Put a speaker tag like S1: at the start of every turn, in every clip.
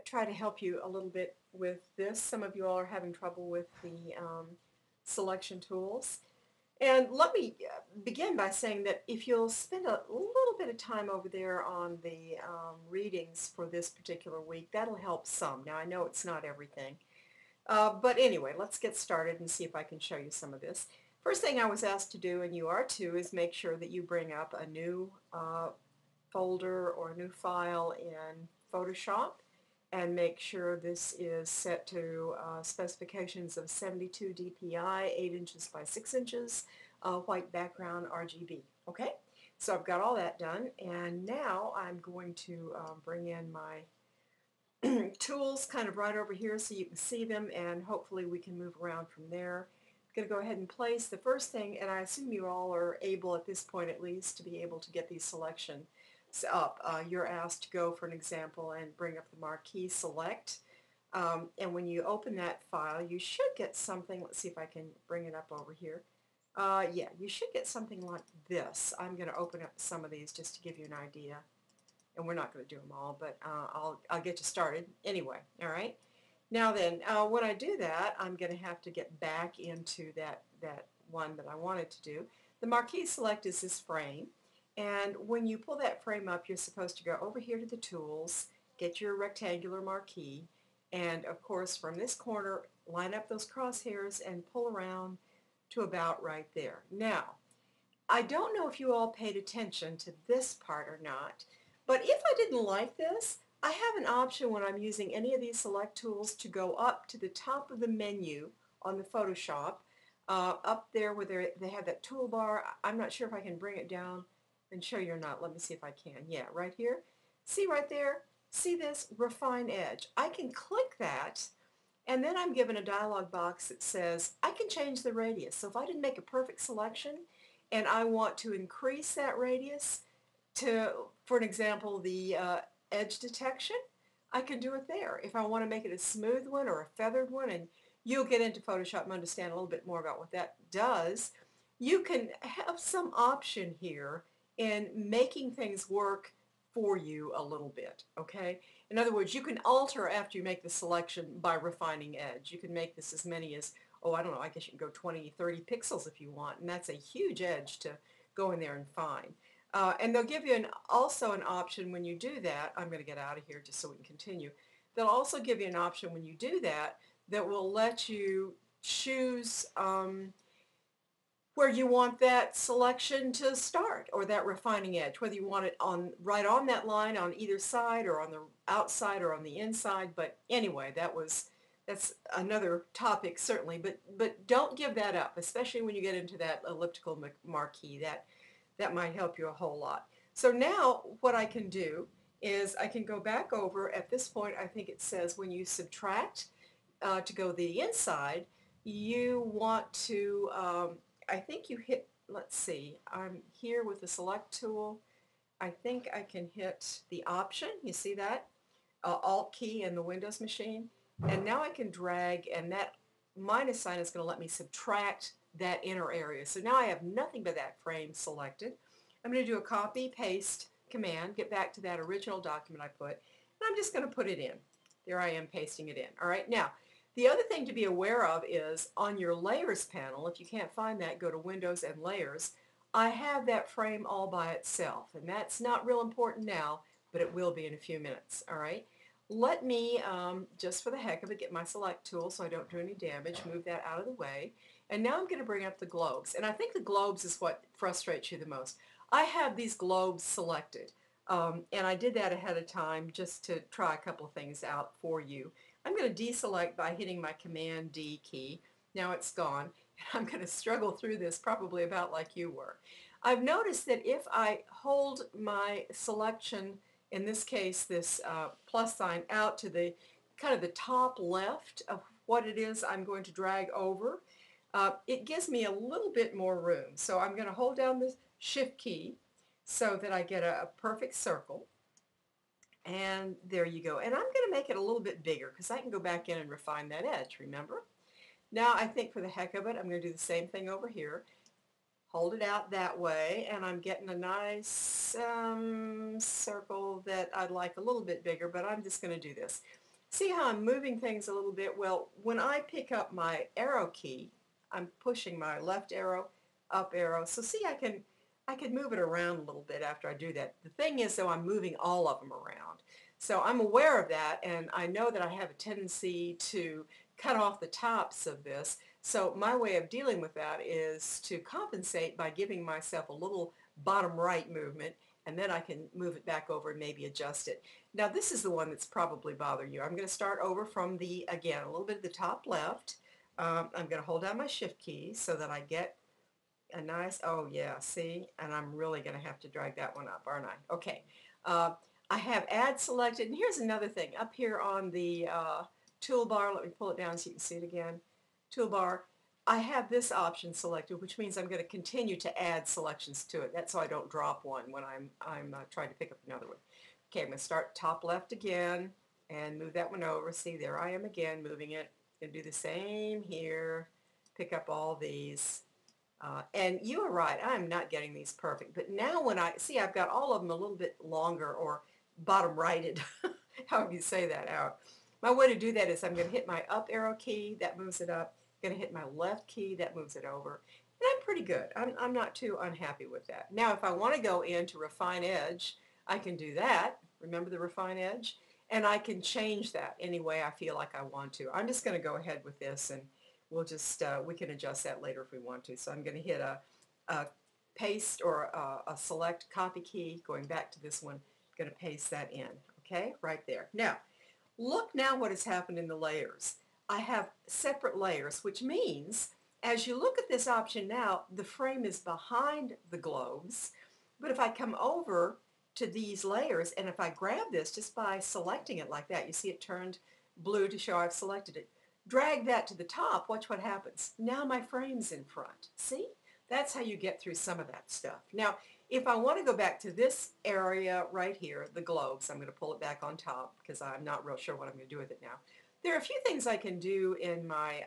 S1: try to help you a little bit with this. Some of you all are having trouble with the selection tools. And let me begin by saying that if you'll spend a little bit of time over there on the readings for this particular week, that'll help some. Now, I know it's not everything. But anyway, let's get started and see if I can show you some of this. First thing I was asked to do, and you are too, is make sure that you bring up a new folder or a new file in Photoshop and make sure this is set to specifications of 72 dpi, 8 inches by 6 inches, white background RGB. Okay, so I've got all that done, and now I'm going to bring in my tools kind of right over here so you can see them, and hopefully we can move around from there. I'm going to go ahead and place the first thing, and I assume you all are able at this point at least to be able to get these selections up. You're asked to go for an example and bring up the marquee select, and when you open that file you should get something. Let's see if I can bring it up over here. Yeah, you should get something like this. I'm going to open up some of these just to give you an idea, and we're not going to do them all, but I'll get you started anyway. All right. Now then, when I do that, I'm going to have to get back into that one that I wanted to do. The marquee select is this frame, and when you pull that frame up, you're supposed to go over here to the tools, get your rectangular marquee, and of course from this corner, line up those crosshairs and pull around to about right there. Now, I don't know if you all paid attention to this part or not, but if I didn't like this, I have an option when I'm using any of these select tools to go up to the top of the menu on the Photoshop, up there where they have that toolbar. I'm not sure if I can bring it down and show you or not. Let me see if I can. Yeah, right here. See right there? See this? Refine Edge. I can click that, and then I'm given a dialog box that says I can change the radius. So if I didn't make a perfect selection and I want to increase that radius to, for an example, the edge detection, I can do it there. If I want to make it a smooth one or a feathered one, and you'll get into Photoshop and understand a little bit more about what that does, you can have some option here in making things work for you a little bit, okay? In other words, you can alter after you make the selection by refining edge. You can make this as many as, oh, I don't know, I guess you can go 20, 30 pixels if you want, and that's a huge edge to go in there and find. And they'll give you also an option when you do that. I'm going to get out of here just so we can continue. They'll also give you an option when you do that that will let you choose where you want that selection to start, or that refining edge, whether you want it right on that line on either side, or on the outside, or on the inside. But anyway, that's another topic certainly, but don't give that up, especially when you get into that elliptical marquee. That might help you a whole lot. So now what I can do is I can go back over. At this point, I think it says when you subtract to go the inside, you want to, I think you hit, let's see, I'm here with the select tool. I think I can hit the option, you see that? Alt key in the Windows machine. And now I can drag, and that minus sign is going to let me subtract that inner area. So now I have nothing but that frame selected. I'm going to do a copy paste command, get back to that original document I put, and I'm just going to put it in. There I am pasting it in. All right, now the other thing to be aware of is on your layers panel, if you can't find that, go to Windows and Layers. I have that frame all by itself, and that's not real important now, but it will be in a few minutes. All right. Let me, just for the heck of it, get my select tool so I don't do any damage, move that out of the way. And now I'm going to bring up the globes. And I think the globes is what frustrates you the most. I have these globes selected, and I did that ahead of time just to try a couple of things out for you. I'm going to deselect by hitting my Command D key. Now it's gone. I'm going to struggle through this probably about like you were. I've noticed that if I hold my selection, in this case this plus sign, out to the kind of the top left of what it is I'm going to drag over, it gives me a little bit more room. So I'm going to hold down the Shift key so that I get a perfect circle. And there you go. And I'm going to make it a little bit bigger because I can go back in and refine that edge, remember? Now I think for the heck of it, I'm going to do the same thing over here. Hold it out that way, and I'm getting a nice circle that I'd like a little bit bigger, but I'm just going to do this. See how I'm moving things a little bit? Well, when I pick up my arrow key, I'm pushing my left arrow, up arrow. So see, I can move it around a little bit after I do that. The thing is, though, I'm moving all of them around. So I'm aware of that, and I know that I have a tendency to cut off the tops of this. So my way of dealing with that is to compensate by giving myself a little bottom right movement, and then I can move it back over and maybe adjust it. Now this is the one that's probably bothering you. I'm going to start over from the, again, a little bit of the top left. I'm going to hold down my shift key so that I get a nice, oh yeah, see? And I'm really going to have to drag that one up, aren't I? Okay. Uh, I have add selected, and here's another thing. Up here on the toolbar, let me pull it down so you can see it again. Toolbar, I have this option selected, which means I'm going to continue to add selections to it. That's so I don't drop one when I'm trying to pick up another one. Okay, I'm going to start top left again and move that one over. See, there I am again, moving it. Going to do the same here, pick up all these. And you are right, I'm not getting these perfect. But now when I see, I've got all of them a little bit longer or bottom righted, however you say that out. My way to do that is I'm going to hit my up arrow key, that moves it up. I'm going to hit my left key, that moves it over. And I'm pretty good. I'm not too unhappy with that. Now if I want to go into refine edge, I can do that. Remember the refine edge? And I can change that any way I feel like I want to. I'm just going to go ahead with this, and we'll just, we can adjust that later if we want to. So I'm going to hit a paste or a select copy key, going back to this one, going to paste that in, okay, right there. Now, look now what has happened in the layers. I have separate layers, which means as you look at this option now, the frame is behind the globes, but if I come over to these layers and if I grab this just by selecting it like that, you see it turned blue to show I've selected it. Drag that to the top, watch what happens. Now my frame's in front. See? That's how you get through some of that stuff. Now, if I want to go back to this area right here, the globes, I'm going to pull it back on top because I'm not real sure what I'm going to do with it now. There are a few things I can do in my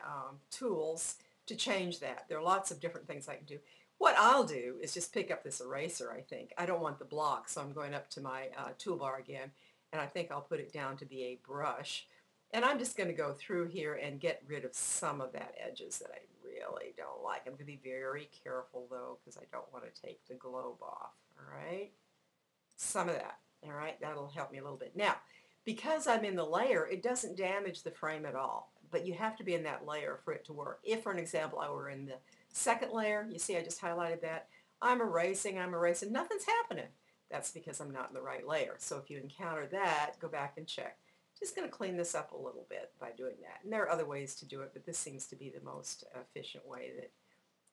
S1: tools to change that. There are lots of different things I can do. What I'll do is just pick up this eraser, I think. I don't want the block, so I'm going up to my toolbar again, and I think I'll put it down to be a brush. And I'm just going to go through here and get rid of some of that edges that I really don't like. I'm going to be very careful though because I don't want to take the globe off, all right? Some of that, all right? That'll help me a little bit. Now, because I'm in the layer, it doesn't damage the frame at all, but you have to be in that layer for it to work. If, for an example, I were in the second layer, you see I just highlighted that, I'm erasing, nothing's happening. That's because I'm not in the right layer. So if you encounter that, go back and check. Just going to clean this up a little bit by doing that. And there are other ways to do it, but this seems to be the most efficient way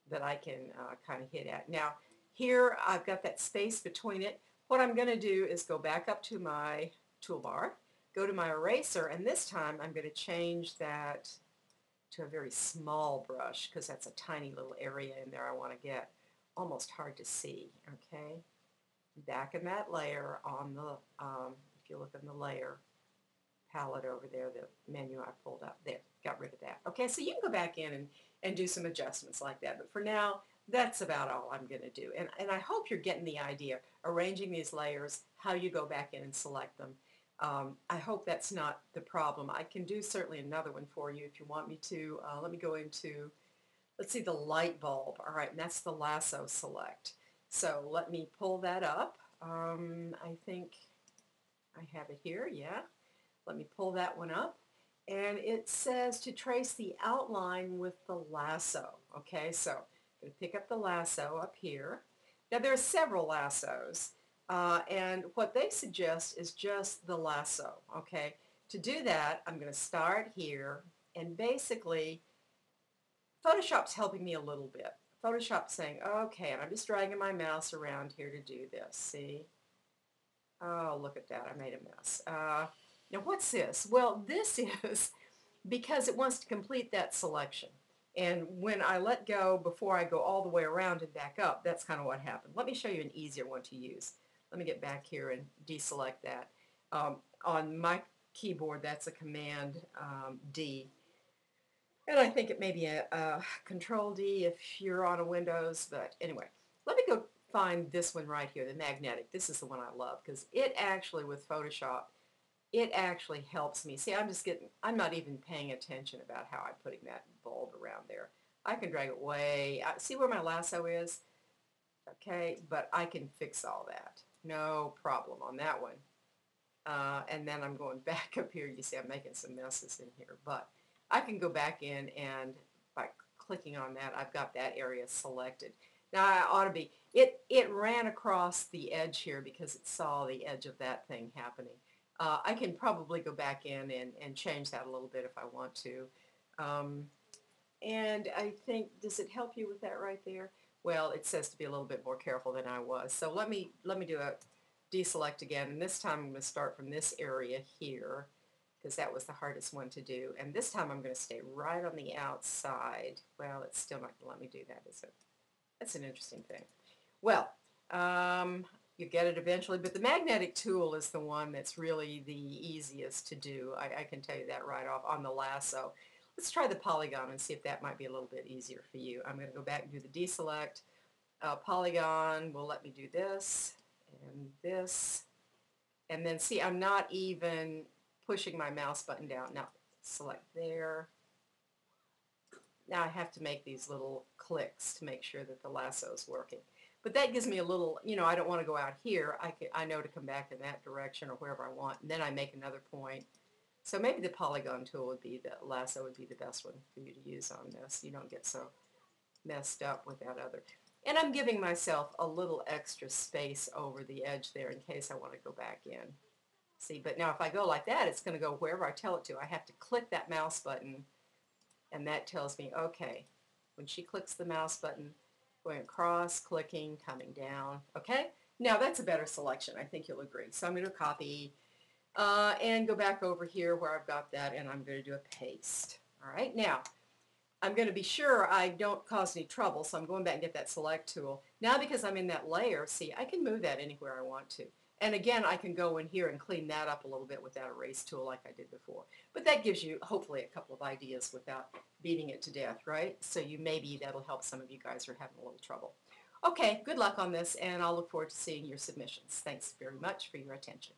S1: that I can kind of hit at. Now, here I've got that space between it. What I'm going to do is go back up to my toolbar, go to my eraser, and this time I'm going to change that to a very small brush because that's a tiny little area in there I want to get. Almost hard to see, okay? Back in that layer on the, if you look in the layer, palette over there, the menu I pulled up there, got rid of that. Okay, so you can go back in and do some adjustments like that, but for now, that's about all I'm going to do. And I hope you're getting the idea, arranging these layers, how you go back in and select them. I hope that's not the problem. I can do certainly another one for you if you want me to. Let me go into, let's see, the light bulb. All right, and that's the lasso select. So let me pull that up. I think I have it here, yeah. Let me pull that one up. And it says to trace the outline with the lasso. Okay, so I'm going to pick up the lasso up here. Now there are several lassos, and what they suggest is just the lasso. Okay, to do that, I'm going to start here, and basically, Photoshop's helping me a little bit. Photoshop's saying, okay, and I'm just dragging my mouse around here to do this. See? Oh, look at that, I made a mess. Now what's this? Well, this is because it wants to complete that selection. And when I let go before I go all the way around and back up, that's kind of what happened. Let me show you an easier one to use. Let me get back here and deselect that. On my keyboard, that's a Command D. And I think it may be a Control D if you're on a Windows, but anyway. Let me go find this one right here, the magnetic. This is the one I love because it actually, with Photoshop, it actually helps me. See, I'm not even paying attention about how I'm putting that bulb around there. I can drag it way, see where my lasso is? Okay, but I can fix all that. No problem on that one. And then I'm going back up here. You see I'm making some messes in here, but I can go back in and by clicking on that, I've got that area selected. Now I ought to be, it ran across the edge here because it saw the edge of that thing happening. I can probably go back in and change that a little bit if I want to. Um, and I think, does it help you with that right there? Well, it says to be a little bit more careful than I was. So let me do a deselect again, and this time I'm going to start from this area here because that was the hardest one to do. And this time I'm going to stay right on the outside. Well, it's still not going to let me do that, is it? That's an interesting thing. Well, you get it eventually, but the magnetic tool is the one that's really the easiest to do. I can tell you that right off on the lasso. Let's try the polygon and see if that might be a little bit easier for you. I'm going to go back and do the deselect. Polygon will let me do this and this. And then see, I'm not even pushing my mouse button down. Now, select there. Now I have to make these little clicks to make sure that the lasso is working. But that gives me a little, I don't want to go out here. I know to come back in that direction or wherever I want. And then I make another point. So maybe the polygon tool would be, the lasso would be the best one for you to use on this. You don't get so messed up with that other. And I'm giving myself a little extra space over the edge there in case I want to go back in. See, but now if I go like that, it's going to go wherever I tell it to. I have to click that mouse button, and that tells me, okay, when she clicks the mouse button, going across, clicking, coming down, okay? Now that's a better selection, I think you'll agree. So I'm going to copy and go back over here where I've got that, and I'm going to do a paste. All right, now I'm going to be sure I don't cause any trouble, so I'm going back and get that select tool. Now because I'm in that layer, see, I can move that anywhere I want to. And again, I can go in here and clean that up a little bit with that erase tool like I did before. But that gives you, hopefully, a couple of ideas without beating it to death, right? So maybe that'll help some of you guys who are having a little trouble. Okay, good luck on this, and I'll look forward to seeing your submissions. Thanks very much for your attention.